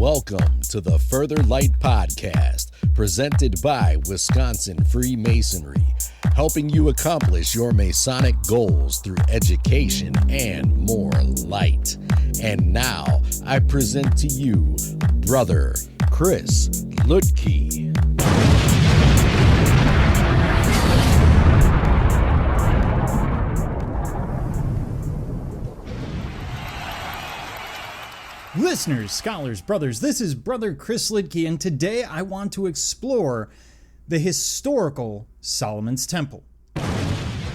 Welcome to the Further Light Podcast, presented by Wisconsin Freemasonry, helping you accomplish your Masonic goals through education and more light. And now, I present to you, Brother Chris Ludke. Listeners, scholars, brothers, this is Brother Chris Lidke, and today I want to explore the historical Solomon's Temple.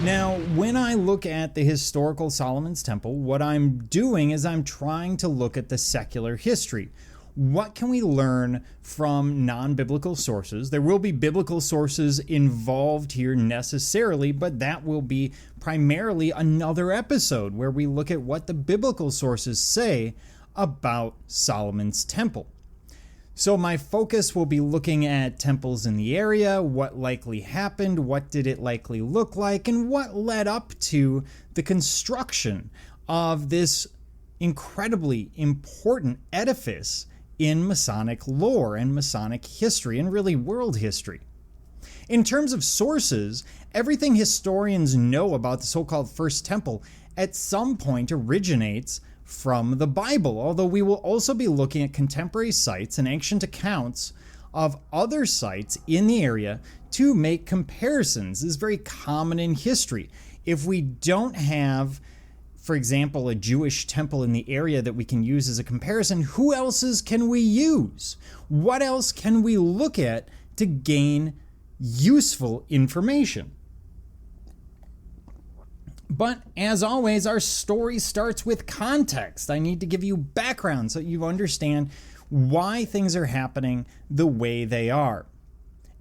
Now, when I look at the historical Solomon's Temple, what I'm doing is I'm trying to look at the secular history. What can we learn from non-biblical sources? There will be biblical sources involved here necessarily, but that will be primarily another episode where we look at what the biblical sources say about Solomon's Temple. So my focus will be looking at temples in the area, what likely happened, what did it likely look like, and what led up to the construction of this incredibly important edifice in Masonic lore and Masonic history and really world history. In terms of sources, everything historians know about the so-called First Temple at some point originates from the Bible, although we will also be looking at contemporary sites and ancient accounts of other sites in the area to make comparisons. This is very common in history. If we don't have, for example, a Jewish temple in the area that we can use as a comparison, who else's can we use? What else can we look at to gain useful information? But as always, our story starts with context. I need to give you background so you understand why things are happening the way they are.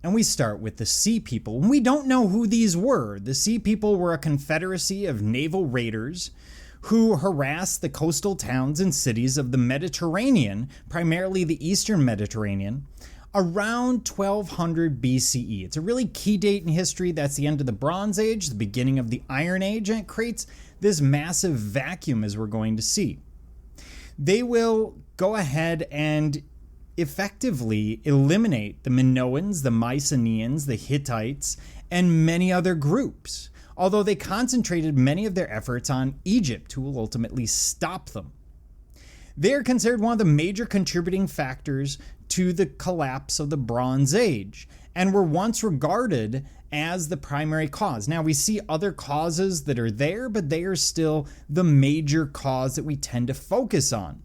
And we start with the Sea People. We don't know who these were. The Sea People were a confederacy of naval raiders who harassed the coastal towns and cities of the Mediterranean, primarily the Eastern Mediterranean, around 1200 BCE. It's a really key date in history. That's the end of the Bronze Age, the beginning of the Iron Age, and it creates this massive vacuum, as we're going to see. They will go ahead and effectively eliminate the Minoans, the Mycenaeans, the Hittites, and many other groups, although they concentrated many of their efforts on Egypt, who will ultimately stop them. They are considered one of the major contributing factors to the collapse of the Bronze Age and were once regarded as the primary cause. Now, we see other causes that are there, but they are still the major cause that we tend to focus on.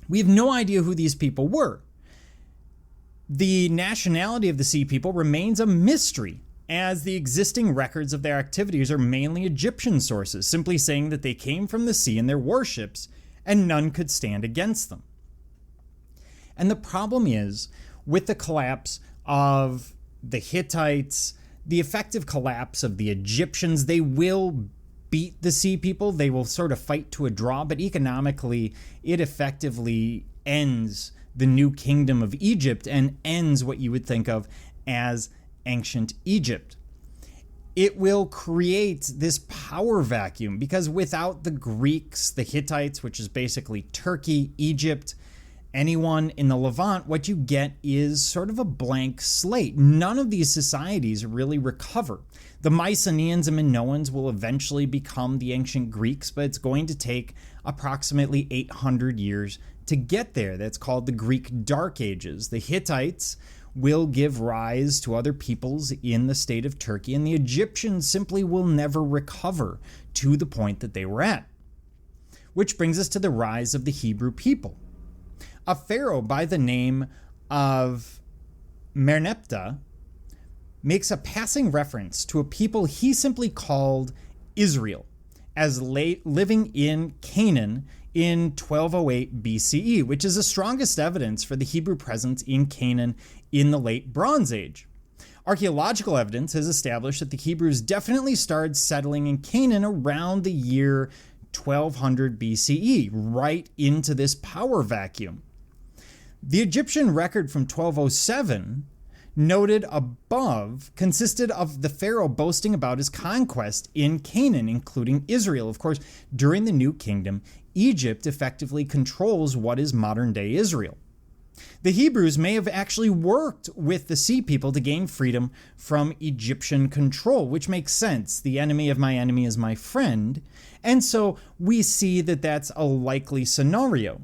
We have no idea who these people were. The nationality of the Sea People remains a mystery, as the existing records of their activities are mainly Egyptian sources, simply saying that they came from the sea in their warships and none could stand against them. And the problem is, with the collapse of the Hittites, the effective collapse of the Egyptians, they will beat the Sea People. They will sort of fight to a draw, but economically, it effectively ends the new kingdom of Egypt and ends what you would think of as ancient Egypt. It will create this power vacuum because without the Greeks, the Hittites, which is basically Turkey, Egypt, anyone in the Levant, what you get is sort of a blank slate. None of these societies really recover. The Mycenaeans and Minoans will eventually become the ancient Greeks, but it's going to take approximately 800 years to get there. That's called the Greek Dark Ages. The Hittites will give rise to other peoples in the state of Turkey, and the Egyptians simply will never recover to the point that they were at. Which brings us to the rise of the Hebrew people. A pharaoh by the name of Merneptah makes a passing reference to a people he simply called Israel as living in Canaan in 1208 BCE, which is the strongest evidence for the Hebrew presence in Canaan in the late Bronze Age. Archaeological evidence has established that the Hebrews definitely started settling in Canaan around the year 1200 BCE, right into this power vacuum. The Egyptian record from 1207 noted above consisted of the pharaoh boasting about his conquest in Canaan, including Israel. Of course, during the New Kingdom, Egypt effectively controls what is modern-day Israel. The Hebrews may have actually worked with the sea people to gain freedom from Egyptian control, which makes sense. The enemy of my enemy is my friend. And so we see that that's a likely scenario.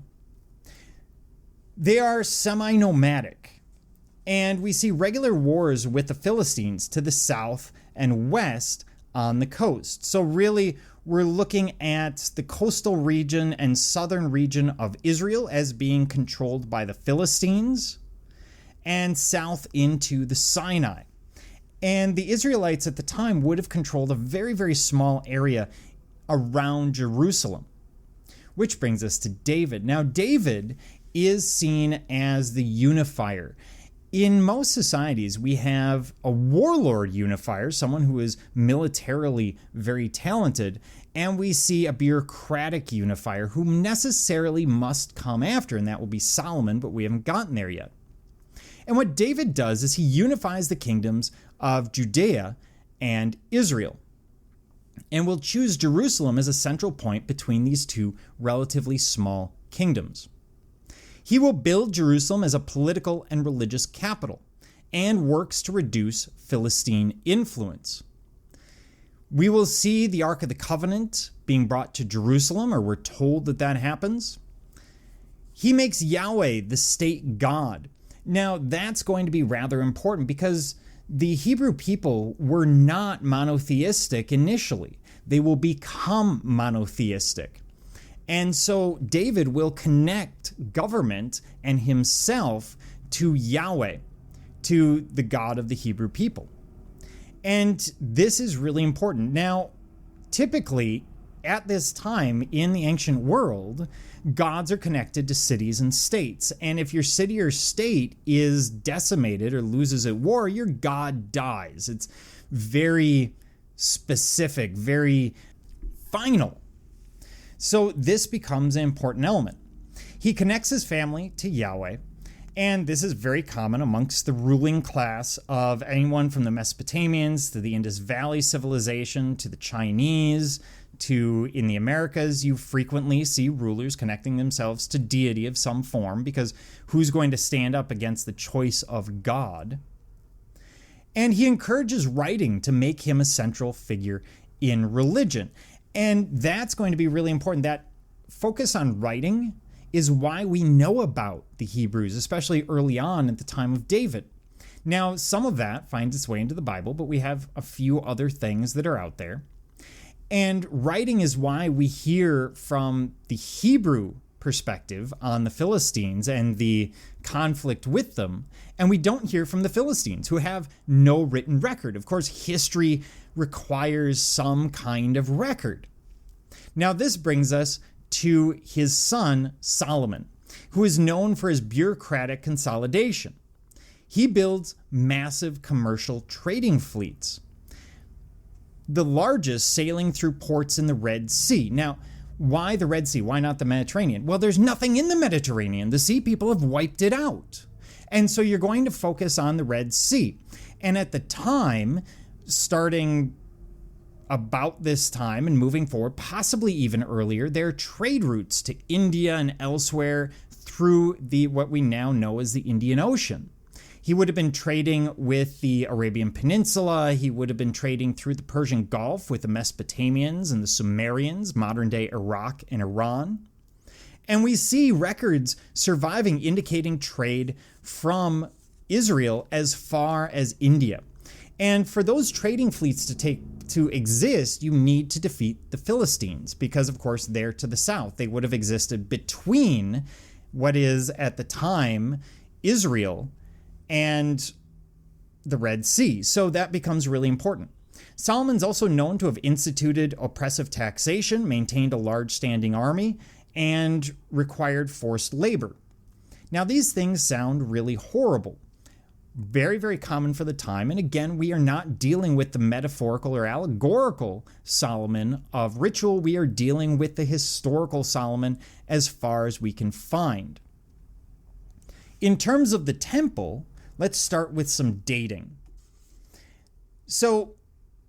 They are semi-nomadic, and we see regular wars with the Philistines to the south and west on the coast. So really, we're looking at the coastal region and southern region of Israel as being controlled by the Philistines, and south into the Sinai. And the Israelites at the time would have controlled a very, very small area around Jerusalem, which brings us to David. Now, David is seen as the unifier. In most societies, we have a warlord unifier, someone who is militarily very talented, and we see a bureaucratic unifier who necessarily must come after, and that will be Solomon, but we haven't gotten there yet. And what David does is he unifies the kingdoms of Judea and Israel, and will choose Jerusalem as a central point between these two relatively small kingdoms. He will build Jerusalem as a political and religious capital and works to reduce Philistine influence. We will see the Ark of the Covenant being brought to Jerusalem, or we're told that that happens. He makes Yahweh the state god. Now, that's going to be rather important because the Hebrew people were not monotheistic initially. They will become monotheistic. And so David will connect government and himself to Yahweh, to the God of the Hebrew people. And this is really important. Now, typically, at this time in the ancient world, gods are connected to cities and states. And if your city or state is decimated or loses at war, your god dies. It's very specific, very final. So this becomes an important element. He connects his family to Yahweh, and this is very common amongst the ruling class of anyone from the Mesopotamians to the Indus Valley civilization to the Chinese to in the Americas. You frequently see rulers connecting themselves to deity of some form, because who's going to stand up against the choice of God? And he encourages writing to make him a central figure in religion. And that's going to be really important. That focus on writing is why we know about the Hebrews, especially early on at the time of David. Now, some of that finds its way into the Bible, but we have a few other things that are out there. And writing is why we hear from the Hebrew perspective on the Philistines and the conflict with them, and we don't hear from the Philistines, who have no written record. Of course, history requires some kind of record. Now, this brings us to his son, Solomon, who is known for his bureaucratic consolidation. He builds massive commercial trading fleets, the largest sailing through ports in the Red Sea. Now, why the Red Sea? Why not the Mediterranean? Well, there's nothing in the Mediterranean. The sea people have wiped it out. And so you're going to focus on the Red Sea. And at the time, starting about this time and moving forward, possibly even earlier, there are trade routes to India and elsewhere through what we now know as the Indian Ocean. He would have been trading with the Arabian Peninsula. He would have been trading through the Persian Gulf with the Mesopotamians and the Sumerians, modern-day Iraq and Iran. And we see records surviving indicating trade from Israel as far as India. And for those trading fleets to exist, you need to defeat the Philistines, because, of course, they're to the south. They would have existed between what is, at the time, Israel and the Red Sea. So that becomes really important. Solomon's also known to have instituted oppressive taxation, maintained a large standing army, and required forced labor. Now, these things sound really horrible. Very, very common for the time. And again, we are not dealing with the metaphorical or allegorical Solomon of ritual. We are dealing with the historical Solomon as far as we can find. In terms of the temple, let's start with some dating. So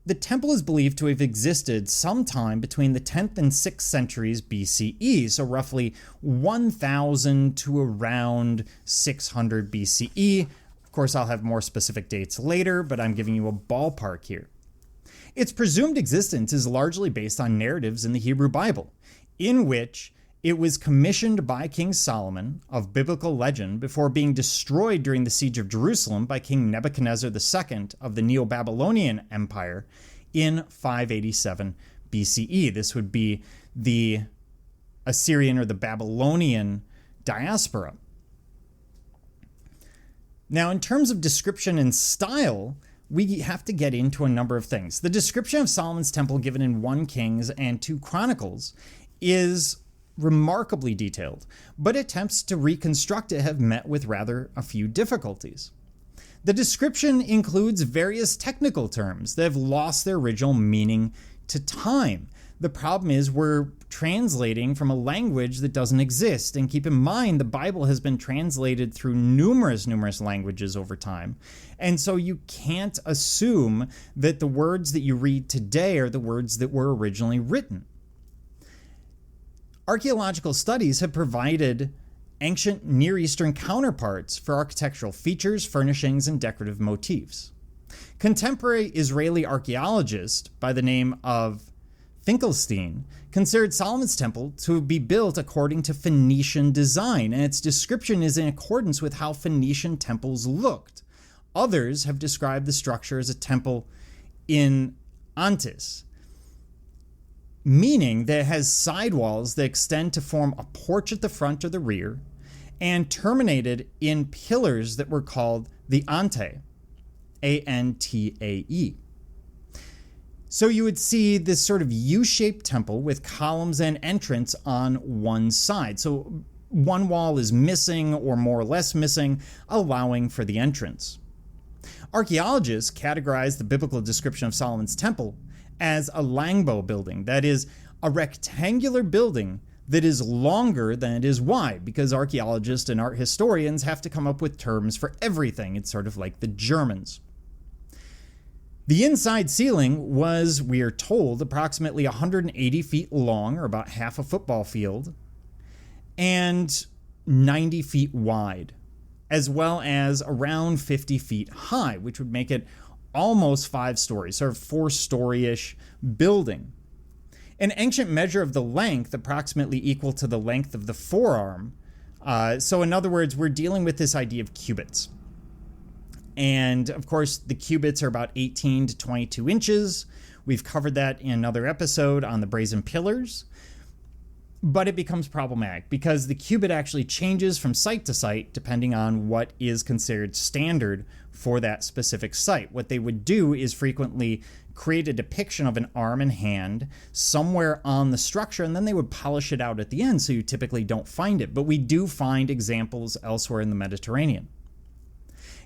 The temple is believed to have existed sometime between the 10th and 6th centuries BCE, so roughly 1000 to around 600 BCE. Of course, I'll have more specific dates later, but I'm giving you a ballpark here. Its presumed existence is largely based on narratives in the Hebrew Bible, in which it was commissioned by King Solomon of biblical legend before being destroyed during the siege of Jerusalem by King Nebuchadnezzar II of the Neo-Babylonian Empire in 587 BCE. This would be the Assyrian or the Babylonian diaspora. Now, in terms of description and style, we have to get into a number of things. The description of Solomon's temple given in 1 Kings and 2 Chronicles is remarkably detailed, but attempts to reconstruct it have met with rather a few difficulties. The description includes various technical terms that have lost their original meaning to time. The problem is we're translating from a language that doesn't exist, and keep in mind the Bible has been translated through numerous languages over time, and so you can't assume that the words that you read today are the words that were originally written. Archaeological studies have provided ancient Near Eastern counterparts for architectural features, furnishings, and decorative motifs. Contemporary Israeli archaeologist by the name of Finkelstein considered Solomon's temple to be built according to Phoenician design, and its description is in accordance with how Phoenician temples looked. Others have described the structure as a temple in Antis, meaning that it has sidewalls that extend to form a porch at the front or the rear, and terminated in pillars that were called the ante, A-N-T-A-E. So you would see this sort of U-shaped temple with columns and entrance on one side. So one wall is missing or more or less missing, allowing for the entrance. Archaeologists categorize the biblical description of Solomon's temple as a langbo building, that is, a rectangular building that is longer than it is wide, because archaeologists and art historians have to come up with terms for everything. It's sort of like the Germans. The inside ceiling was, we are told, approximately 180 feet long, or about half a football field, and 90 feet wide, as well as around 50 feet high, which would make it almost 5 stories, sort of 4-story-ish building. An ancient measure of the length approximately equal to the length of the forearm. So in other words, we're dealing with this idea of cubits. And of course, the cubits are about 18 to 22 inches. We've covered that in another episode on the brazen pillars. But it becomes problematic because the cubit actually changes from site to site depending on what is considered standard for that specific site. What they would do is frequently create a depiction of an arm and hand somewhere on the structure, and then they would polish it out at the end, so you typically don't find it. But we do find examples elsewhere in the Mediterranean.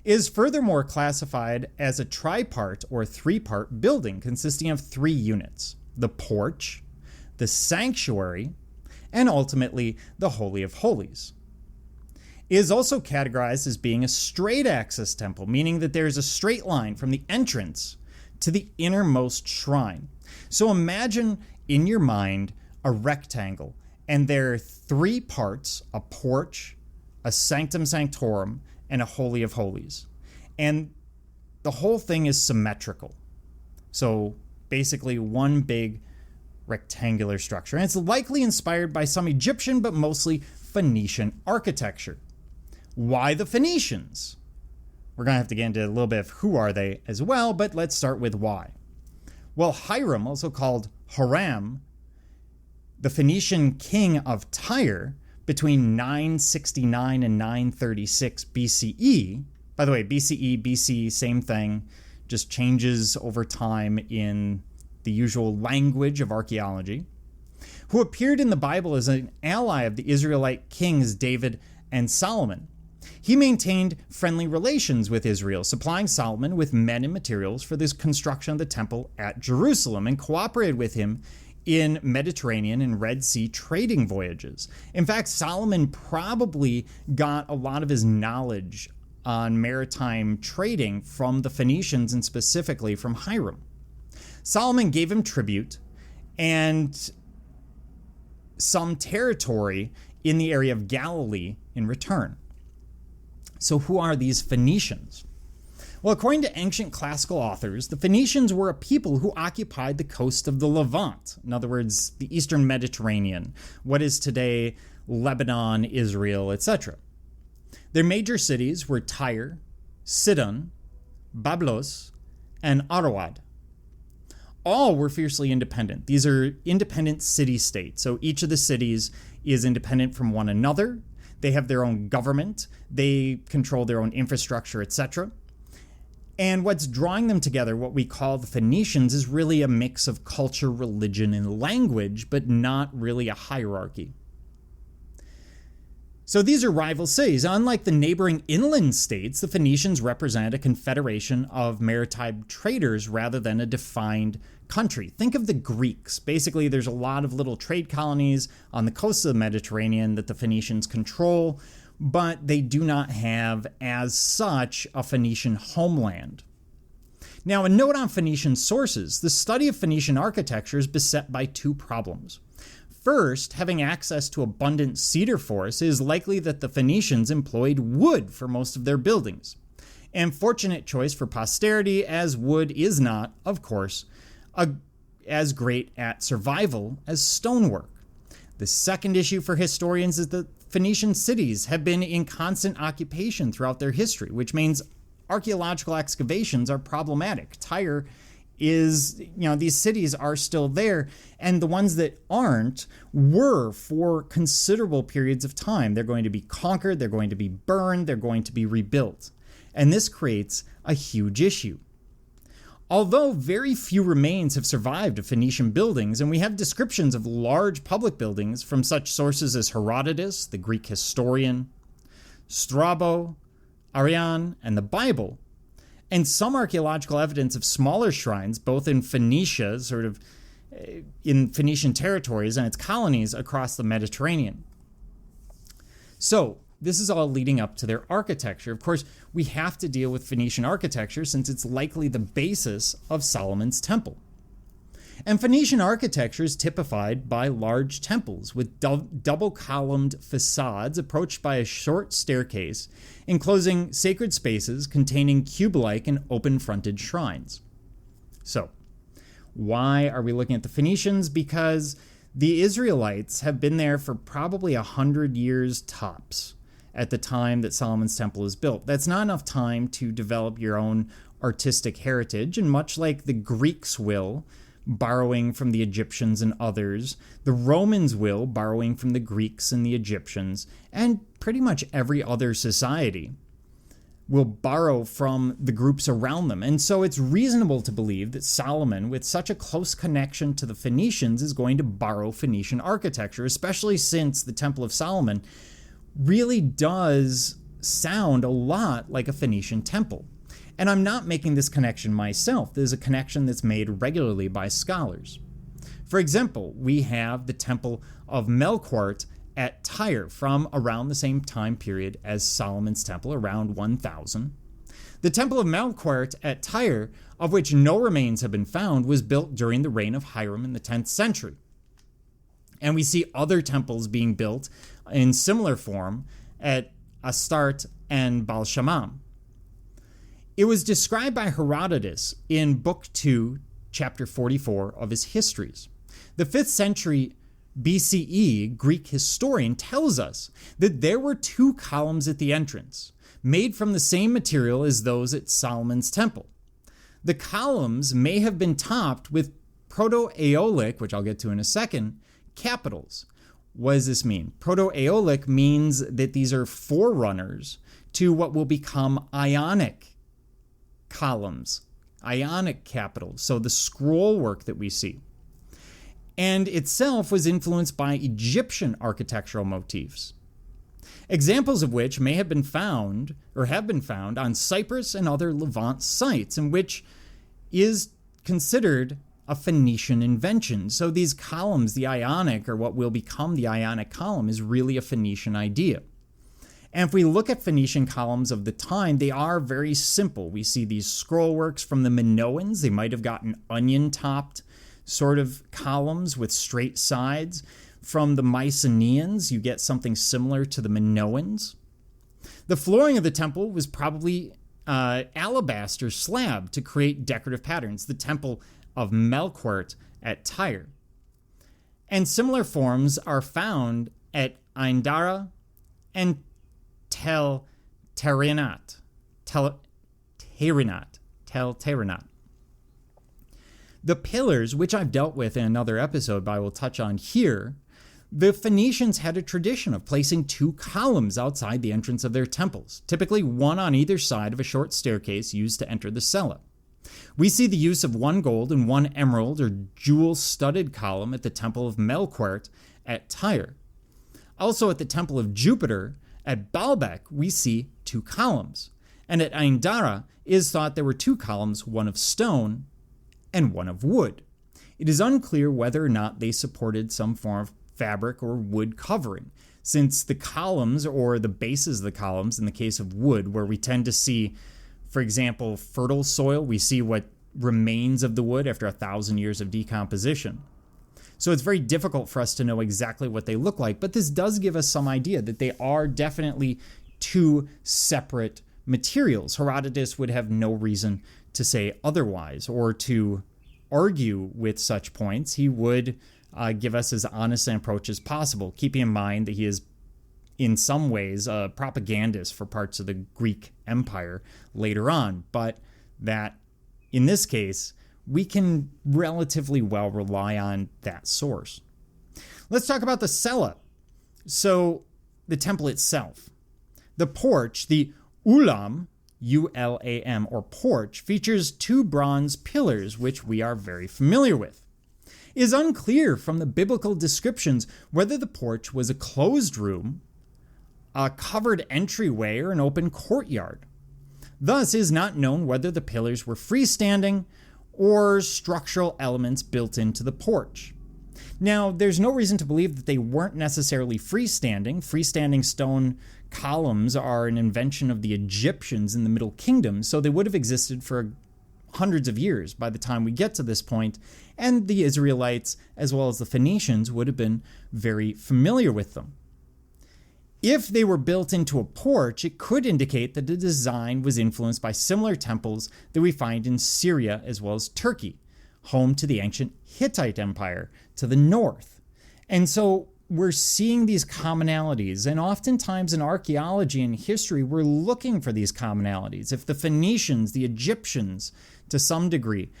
It is furthermore classified as a tripart or 3-part building consisting of 3 units: the porch, the sanctuary, and ultimately the Holy of Holies. It is also categorized as being a straight axis temple, meaning that there is a straight line from the entrance to the innermost shrine. So imagine in your mind a rectangle, and there are 3 parts: a porch, a sanctum sanctorum, and a Holy of Holies. And the whole thing is symmetrical. So basically one big rectangular structure. And it's likely inspired by some Egyptian, but mostly Phoenician architecture. Why the Phoenicians? We're going to have to get into a little bit of who are they as well, but let's start with why. Well, Hiram, also called Hiram, the Phoenician king of Tyre, between 969 and 936 BCE, by the way, BCE, BC, same thing, just changes over time in the usual language of archaeology, who appeared in the Bible as an ally of the Israelite kings David and Solomon. He maintained friendly relations with Israel, supplying Solomon with men and materials for this construction of the temple at Jerusalem, and cooperated with him in Mediterranean and Red Sea trading voyages. In fact, Solomon probably got a lot of his knowledge on maritime trading from the Phoenicians, and specifically from Hiram. Solomon gave him tribute and some territory in the area of Galilee in return. So who are these Phoenicians? Well, according to ancient classical authors, the Phoenicians were a people who occupied the coast of the Levant. In other words, the Eastern Mediterranean, what is today Lebanon, Israel, etc. Their major cities were Tyre, Sidon, Bablos, and Arwad. All were fiercely independent. These are independent city-states. So each of the cities is independent from one another. They have their own government. They control their own infrastructure, etc. And what's drawing them together, what we call the Phoenicians, is really a mix of culture, religion, and language, but not really a hierarchy. So these are rival cities. Unlike the neighboring inland states, the Phoenicians represent a confederation of maritime traders rather than a defined country. Think of the Greeks. Basically, there's a lot of little trade colonies on the coast of the Mediterranean that the Phoenicians control, but they do not have, as such, a Phoenician homeland. Now, a note on Phoenician sources. The study of Phoenician architecture is beset by two problems. First, having access to abundant cedar forests, it is likely that the Phoenicians employed wood for most of their buildings. And fortunate choice for posterity, as wood is not, of course, as great at survival as stonework. The second issue for historians is that Phoenician cities have been in constant occupation throughout their history, which means archaeological excavations are problematic. Tyre is, these cities are still there, and the ones that aren't were for considerable periods of time. They're going to be conquered, they're going to be burned, they're going to be rebuilt. And this creates a huge issue. Although very few remains have survived of Phoenician buildings, and we have descriptions of large public buildings from such sources as Herodotus, the Greek historian, Strabo, Arrian, and the Bible, and some archaeological evidence of smaller shrines, both in Phoenicia, sort of in Phoenician territories and its colonies across the Mediterranean. So, this is all leading up to their architecture. Of course, we have to deal with Phoenician architecture since it's likely the basis of Solomon's temple. And Phoenician architecture is typified by large temples with double-columned facades approached by a short staircase, enclosing sacred spaces containing cube-like and open-fronted shrines. So, why are we looking at the Phoenicians? Because the Israelites have been there for probably 100 years tops at the time that Solomon's temple is built. That's not enough time to develop your own artistic heritage, and much like the Greeks will, borrowing from the Egyptians and others, the Romans will, borrowing from the Greeks and the Egyptians, and pretty much every other society will borrow from the groups around them. And so it's reasonable to believe that Solomon, with such a close connection to the Phoenicians, is going to borrow Phoenician architecture, especially since the Temple of Solomon really does sound a lot like a Phoenician temple. And I'm not making this connection myself. There's a connection that's made regularly by scholars. For example, we have the Temple of Melquart at Tyre from around the same time period as Solomon's temple, around 1000. The Temple of Melquart at Tyre, of which no remains have been found, was built during the reign of Hiram in the 10th century. And we see other temples being built in similar form at Astarte and Baal Shamam. It was described by Herodotus in Book 2, Chapter 44 of his Histories. The 5th century BCE Greek historian tells us that there were 2 columns at the entrance, made from the same material as those at Solomon's temple. The columns may have been topped with Proto-Aeolic, which I'll get to in a second, capitals. What does this mean? Proto-Aeolic means that these are forerunners to what will become Ionic columns, Ionic capitals, so the scroll work that we see. And itself was influenced by Egyptian architectural motifs, examples of which may have been found or have been found on Cyprus and other Levant sites, and which is considered a Phoenician invention. So these columns, the Ionic, or what will become the Ionic column, is really a Phoenician idea. And if we look at Phoenician columns of the time, they are very simple. We see these scrollworks from the Minoans. They might have gotten onion-topped sort of columns with straight sides. From the Mycenaeans, you get something similar to the Minoans. The flooring of the temple was probably alabaster slab to create decorative patterns, the temple of Melkart at Tyre. And similar forms are found at Eindara and Tel Terinat. The pillars, which I've dealt with in another episode, but I will touch on here, the Phoenicians had a tradition of placing 2 columns outside the entrance of their temples, typically one on either side of a short staircase used to enter the cella. We see the use of 1 gold and 1 emerald or jewel-studded column at the temple of Melkart at Tyre. Also at the temple of Jupiter at Baalbek, we see 2 columns. And at Eindara, it is thought there were 2 columns, one of stone and one of wood. It is unclear whether or not they supported some form of fabric or wood covering, since the columns or the bases of the columns, in the case of wood, where we tend to see, for example, fertile soil, we see what remains of the wood after 1,000 years of decomposition. So it's very difficult for us to know exactly what they look like, but this does give us some idea that they are definitely 2 separate materials. Herodotus would have no reason to say otherwise or to argue with such points. He would give us as honest an approach as possible, keeping in mind that he is in some ways a propagandist for parts of the Greek Empire later on, but that in this case, we can relatively well rely on that source. Let's talk about the cella. So the temple itself. The porch, the ulam, U-L-A-M, or porch, features 2 bronze pillars, which we are very familiar with. It is unclear from the biblical descriptions whether the porch was a closed room, a covered entryway, or an open courtyard. Thus, it is not known whether the pillars were freestanding or structural elements built into the porch. Now, there's no reason to believe that they weren't necessarily freestanding. Freestanding stone columns are an invention of the Egyptians in the Middle Kingdom, so they would have existed for hundreds of years by the time we get to this point, and the Israelites, as well as the Phoenicians, would have been very familiar with them. If they were built into a porch, it could indicate that the design was influenced by similar temples that we find in Syria as well as Turkey, home to the ancient Hittite Empire to the north. And so we're seeing these commonalities, and oftentimes in archaeology and history, we're looking for these commonalities. If the Phoenicians, the Egyptians, to some degree,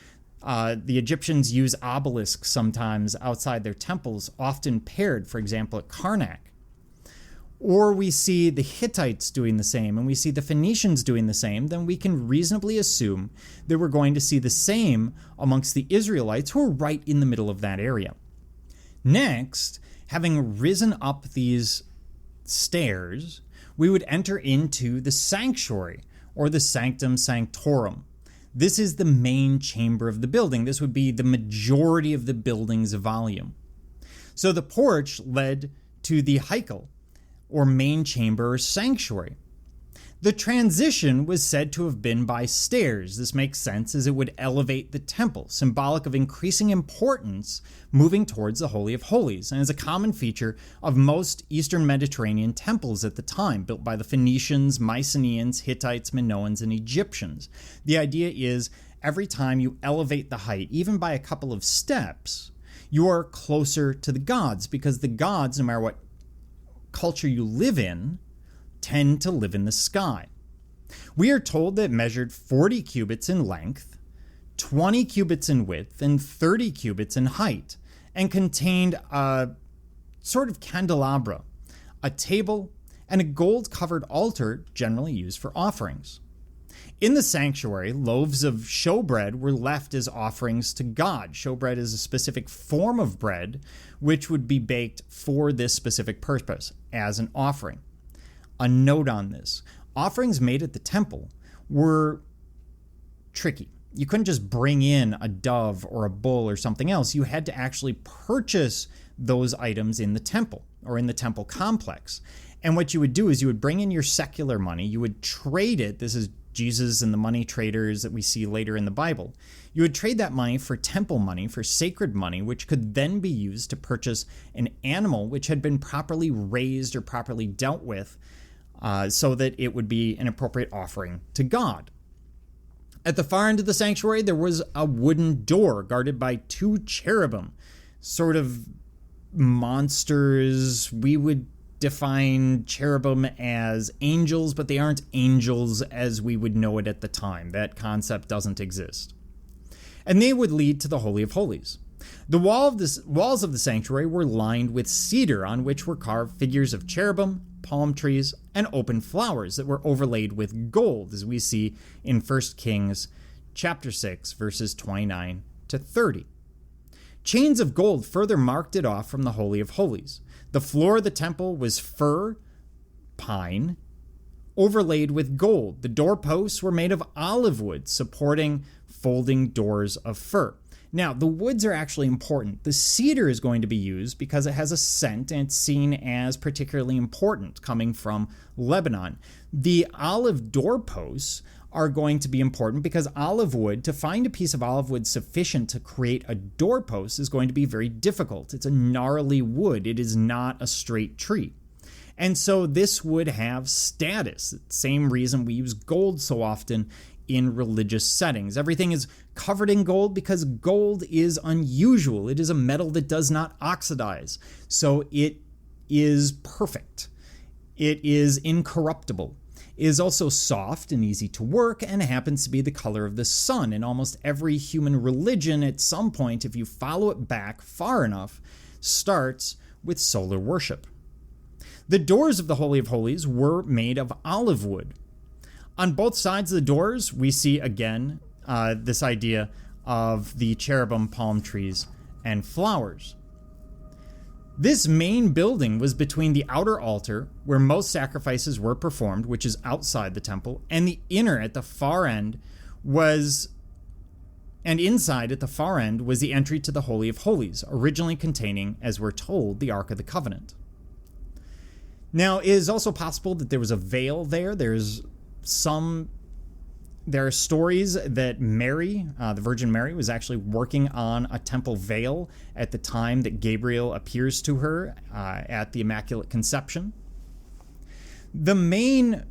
the Egyptians use obelisks sometimes outside their temples, often paired, for example, at Karnak. Or we see the Hittites doing the same, and we see the Phoenicians doing the same, then we can reasonably assume that we're going to see the same amongst the Israelites who are right in the middle of that area. Next, having risen up these stairs, we would enter into the sanctuary, or the sanctum sanctorum. This is the main chamber of the building. This would be the majority of the building's volume. So the porch led to the heikel, or main chamber or sanctuary. The transition was said to have been by stairs. This makes sense as it would elevate the temple, symbolic of increasing importance moving towards the Holy of Holies, and is a common feature of most Eastern Mediterranean temples at the time, built by the Phoenicians, Mycenaeans, Hittites, Minoans, and Egyptians. The idea is every time you elevate the height, even by a couple of steps, you are closer to the gods, because the gods, no matter what culture you live in, tend to live in the sky. We are told that it measured 40 cubits in length, 20 cubits in width, and 30 cubits in height, and contained a sort of candelabra, a table, and a gold-covered altar generally used for offerings. In the sanctuary, loaves of showbread were left as offerings to God. Showbread is a specific form of bread which would be baked for this specific purpose as an offering. A note on this: offerings made at the temple were tricky. You couldn't just bring in a dove or a bull or something else. You had to actually purchase those items in the temple or in the temple complex. And what you would do is you would bring in your secular money, you would trade it. This is Jesus and the money traders that we see later in the Bible. You would trade that money for temple money, for sacred money, which could then be used to purchase an animal which had been properly raised or properly dealt with so that it would be an appropriate offering to God. At the far end of the sanctuary, there was a wooden door guarded by 2 cherubim, sort of monsters. We would define cherubim as angels, but they aren't angels as we would know it at the time. That concept doesn't exist. And they would lead to the Holy of Holies. The walls of the sanctuary were lined with cedar, on which were carved figures of cherubim, palm trees, and open flowers that were overlaid with gold, as we see in 1 Kings chapter 6, verses 29 to 30. Chains of gold further marked it off from the Holy of Holies. The floor of the temple was fir, pine, overlaid with gold. The doorposts were made of olive wood, supporting folding doors of fir. Now, the woods are actually important. The cedar is going to be used because it has a scent and it's seen as particularly important coming from Lebanon. The olive doorposts are going to be important because olive wood, to find a piece of olive wood sufficient to create a doorpost, is going to be very difficult. It's a gnarly wood. It is not a straight tree. And so this would have status. Same reason we use gold so often in religious settings. Everything is covered in gold because gold is unusual. It is a metal that does not oxidize. So it is perfect. It is incorruptible. It is also soft and easy to work and happens to be the color of the sun. In almost every human religion, at some point, if you follow it back far enough, starts with solar worship. The doors of the Holy of Holies were made of olive wood. On both sides of the doors, we see again this idea of the cherubim, palm trees, and flowers. This main building was between the outer altar, where most sacrifices were performed, which is outside the temple, and the inner at the far end and inside at the far end was the entry to the Holy of Holies, originally containing, as we're told, the Ark of the Covenant. Now, it is also possible that there was a veil there. There are stories that Mary, the Virgin Mary, was actually working on a temple veil at the time that Gabriel appears to her at the Immaculate Conception. The main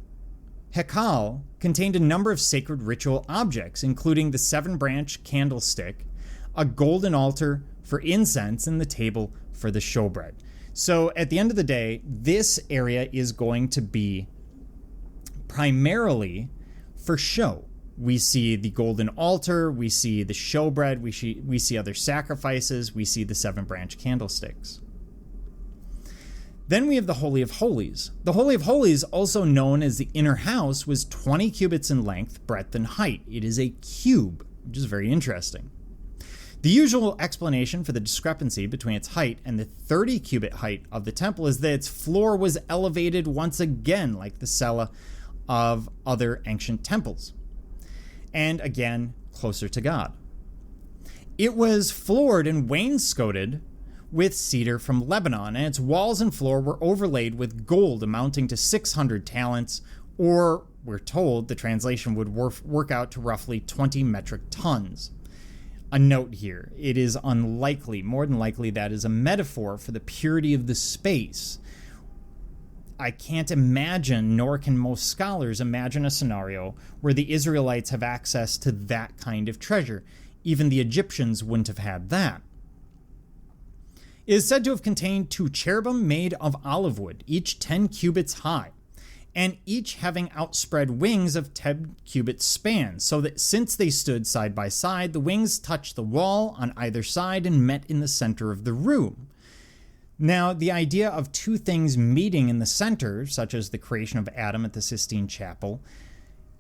Hekal contained a number of sacred ritual objects, including the 7-branch candlestick, a golden altar for incense, and the table for the showbread. So at the end of the day, this area is going to be primarily for show. We see the golden altar, we see the showbread, we see other sacrifices, we see the 7-branch candlesticks. Then we have the Holy of Holies. The Holy of Holies, also known as the inner house, was 20 cubits in length, breadth, and height. It is a cube, which is very interesting. The usual explanation for the discrepancy between its height and the 30-cubit height of the temple is that its floor was elevated once again, like the cella of other ancient temples, and again, closer to God. It was floored and wainscoted with cedar from Lebanon, and its walls and floor were overlaid with gold amounting to 600 talents, or we're told the translation would work out to roughly 20 metric tons. A note here, it is unlikely, more than likely, that is a metaphor for the purity of the space. I can't imagine, nor can most scholars imagine, a scenario where the Israelites have access to that kind of treasure. Even the Egyptians wouldn't have had that. It is said to have contained 2 cherubim made of olive wood, each 10 cubits high, and each having outspread wings of 10 cubits span, so that since they stood side by side, the wings touched the wall on either side and met in the center of the room. Now, the idea of 2 things meeting in the center, such as the creation of Adam at the Sistine Chapel,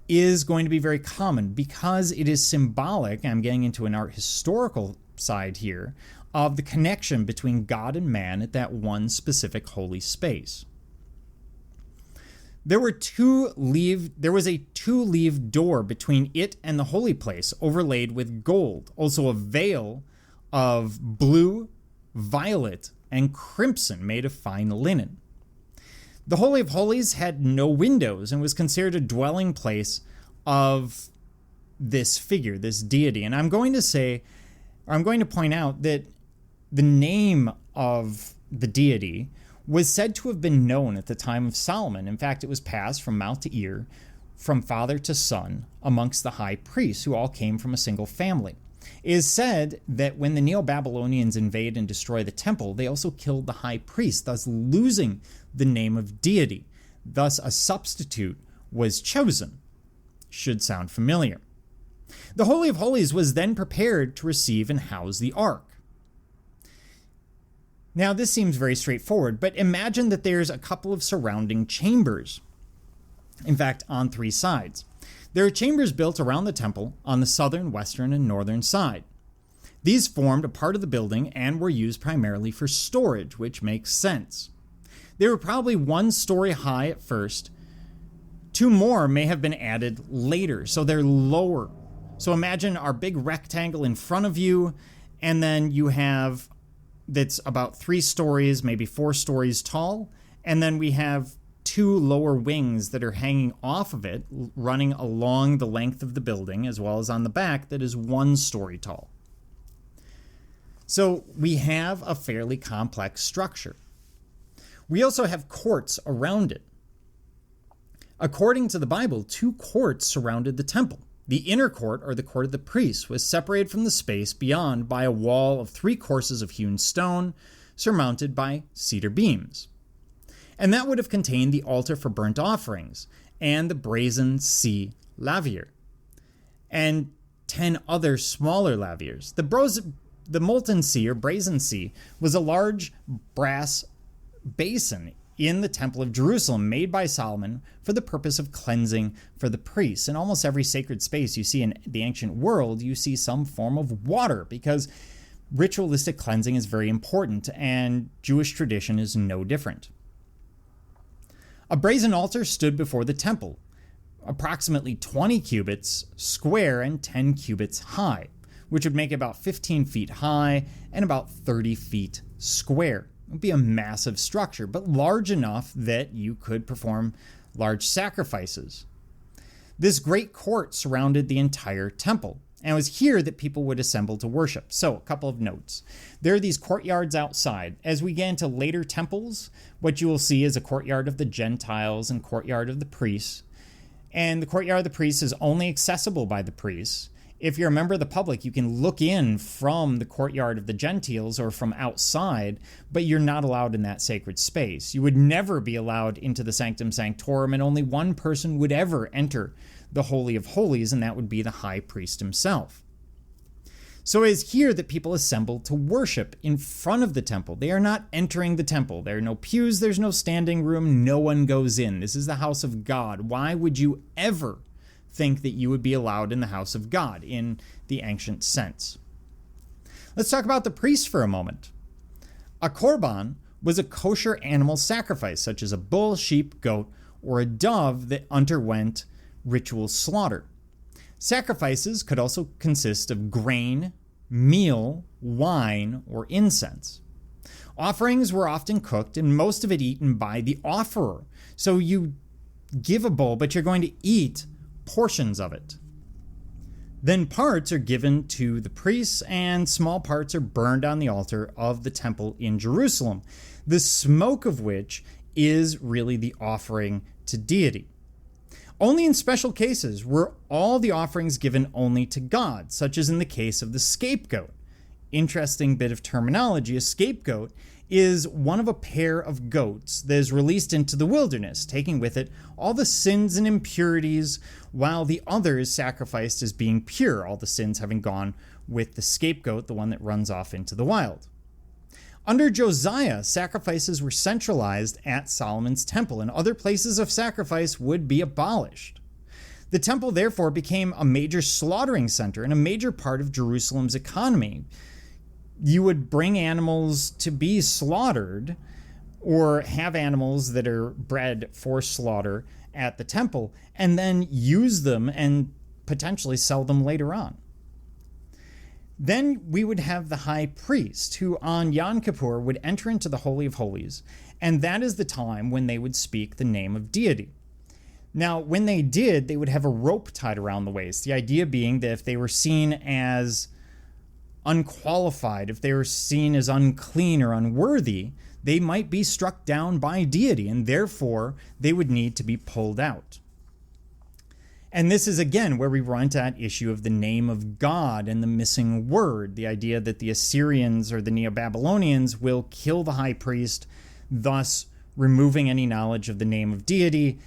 is going to be very common because it is symbolic, I'm getting into an art historical side here, of the connection between God and man at that one specific holy space. There was a 2-leaved door between it and the holy place, overlaid with gold, also a veil of blue, violet, and crimson made of fine linen. The Holy of Holies had no windows and was considered a dwelling place of this figure, this deity. And I'm going to point out that the name of the deity was said to have been known at the time of Solomon. In fact, it was passed from mouth to ear, from father to son, amongst the high priests, who all came from a single family. It is said that when the Neo-Babylonians invade and destroy the temple, they also killed the high priest, thus losing the name of deity. Thus, a substitute was chosen. Should sound familiar. The Holy of Holies was then prepared to receive and house the Ark. Now, this seems very straightforward, but imagine that there's a couple of surrounding chambers. In fact, on 3 sides. There are chambers built around the temple on the southern, western, and northern side. These formed a part of the building and were used primarily for storage, which makes sense. They were probably 1 story high at first. 2 more may have been added later, so they're lower. So imagine our big rectangle in front of you, and then you have that's about 3 stories, maybe 4 stories tall, and then we have 2 lower wings that are hanging off of it, running along the length of the building, as well as on the back, that is 1 story tall. So we have a fairly complex structure. We also have courts around it. According to the Bible, 2 courts surrounded the temple. The inner court, or the court of the priests, was separated from the space beyond by a wall of 3 courses of hewn stone, surmounted by cedar beams. And that would have contained the altar for burnt offerings, and the brazen sea laver, and 10 other smaller lavers. The molten sea, or brazen sea, was a large brass basin in the Temple of Jerusalem, made by Solomon for the purpose of cleansing for the priests. In almost every sacred space you see in the ancient world, you see some form of water, because ritualistic cleansing is very important, and Jewish tradition is no different. A brazen altar stood before the temple, approximately 20 cubits square and 10 cubits high, which would make about 15 feet high and about 30 feet square. It would be a massive structure, but large enough that you could perform large sacrifices. This great court surrounded the entire temple, and it was here that people would assemble to worship. So, a couple of notes. There are these courtyards outside. As we get into later temples, what you will see is a courtyard of the Gentiles and courtyard of the priests. And the courtyard of the priests is only accessible by the priests. If you're a member of the public, you can look in from the courtyard of the Gentiles or from outside, but you're not allowed in that sacred space. You would never be allowed into the Sanctum Sanctorum, and only one person would ever enter the Holy of Holies, and that would be the high priest himself. So it is here that people assemble to worship in front of the temple. They are not entering the temple. There are no pews, there's no standing room, no one goes in. This is the house of God. Why would you ever think that you would be allowed in the house of God in the ancient sense? Let's talk about the priests for a moment. A korban was a kosher animal sacrifice, such as a bull, sheep, goat, or a dove that underwent ritual slaughter. Sacrifices could also consist of grain, meal, wine, or incense. Offerings were often cooked and most of it eaten by the offerer. So you give a bull, but you're going to eat portions of it. Then parts are given to the priests, and small parts are burned on the altar of the temple in Jerusalem, the smoke of which is really the offering to deity. Only in special cases were all the offerings given only to God, such as in the case of the scapegoat. Interesting bit of terminology. A scapegoat is one of a pair of goats that is released into the wilderness, taking with it all the sins and impurities, while the other is sacrificed as being pure, all the sins having gone with the scapegoat, the one that runs off into the wild. Under Josiah, sacrifices were centralized at Solomon's temple, and other places of sacrifice would be abolished. The temple therefore became a major slaughtering center and a major part of Jerusalem's economy. You would bring animals to be slaughtered, or have animals that are bred for slaughter at the temple, and then use them and potentially sell them later on. Then we would have the high priest who on Yom Kippur would enter into the Holy of Holies, and that is the time when they would speak the name of deity. Now, when they did, they would have a rope tied around the waist, the idea being that if they were seen as unqualified, if they were seen as unclean or unworthy, they might be struck down by deity, and therefore they would need to be pulled out. And this is, again, where we run into that issue of the name of God and the missing word, the idea that the Assyrians or the Neo-Babylonians will kill the high priest, thus removing any knowledge of the name of deity,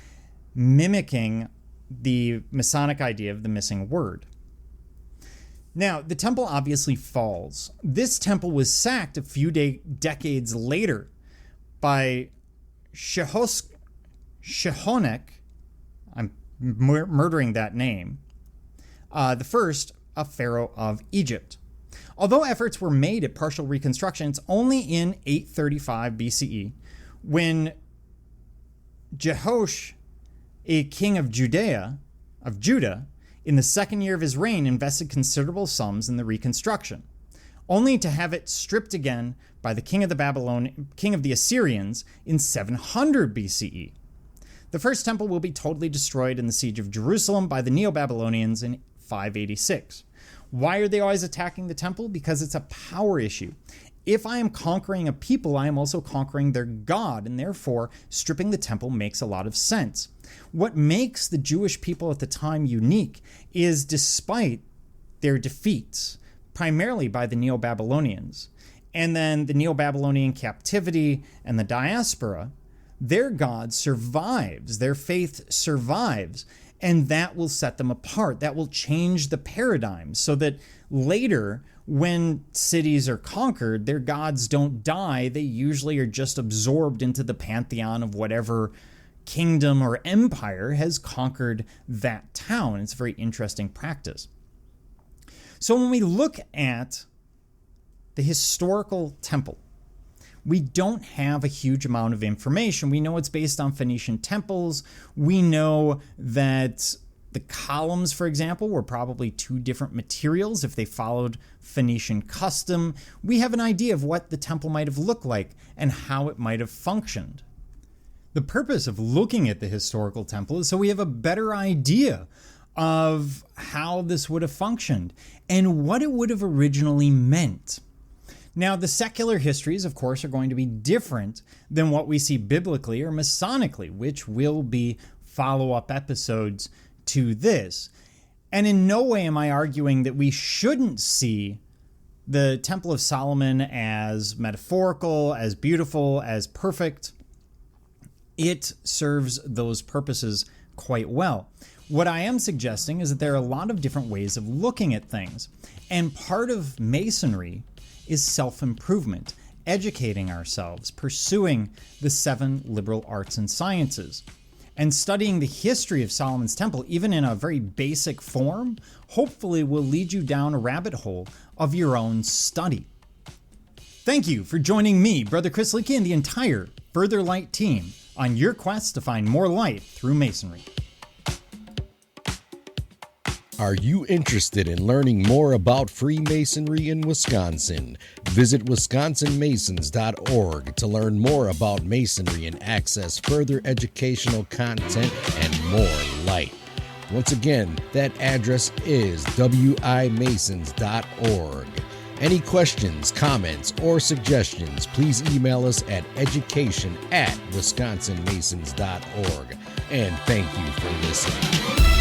mimicking the Masonic idea of the missing word. Now, the temple obviously falls. This temple was sacked a few decades later by Shehonek, I'm murdering that name, the first, a pharaoh of Egypt. Although efforts were made at partial reconstruction, it's only in 835 BCE when Jehoash, a king of Judah, in the second year of his reign, invested considerable sums in the reconstruction, only to have it stripped again by the king of the Assyrians in 700 BCE. The first temple will be totally destroyed in the siege of Jerusalem by the Neo-Babylonians in 586. Why are they always attacking the temple? Because it's a power issue. If I am conquering a people, I am also conquering their God, and therefore stripping the temple makes a lot of sense. What makes the Jewish people at the time unique is, despite their defeats, primarily by the Neo-Babylonians, and then the Neo-Babylonian captivity and the diaspora, their God survives, their faith survives, and that will set them apart. That will change the paradigm so that later, when cities are conquered, their gods don't die. They usually are just absorbed into the pantheon of whatever kingdom or empire has conquered that town. It's a very interesting practice. So when we look at the historical temple, we don't have a huge amount of information. We know it's based on Phoenician temples. We know that the columns, for example, were probably two different materials if they followed Phoenician custom. We have an idea of what the temple might have looked like and how it might have functioned. The purpose of looking at the historical temple is so we have a better idea of how this would have functioned and what it would have originally meant. Now, the secular histories, of course, are going to be different than what we see biblically or Masonically, which will be follow-up episodes to this. And in no way am I arguing that we shouldn't see the Temple of Solomon as metaphorical, as beautiful, as perfect. It serves those purposes quite well. What I am suggesting is that there are a lot of different ways of looking at things. And part of Masonry is self-improvement, educating ourselves, pursuing the 7 liberal arts and sciences. And studying the history of Solomon's Temple, even in a very basic form, hopefully will lead you down a rabbit hole of your own study. Thank you for joining me, Brother Chris Leakey, and the entire Further Light team on your quest to find more light through Masonry. Are you interested in learning more about Freemasonry in Wisconsin? Visit wisconsinmasons.org to learn more about Masonry and access further educational content and more light. Once again, that address is wimasons.org. Any questions, comments, or suggestions, please email us at education@wisconsinmasons.org. And thank you for listening.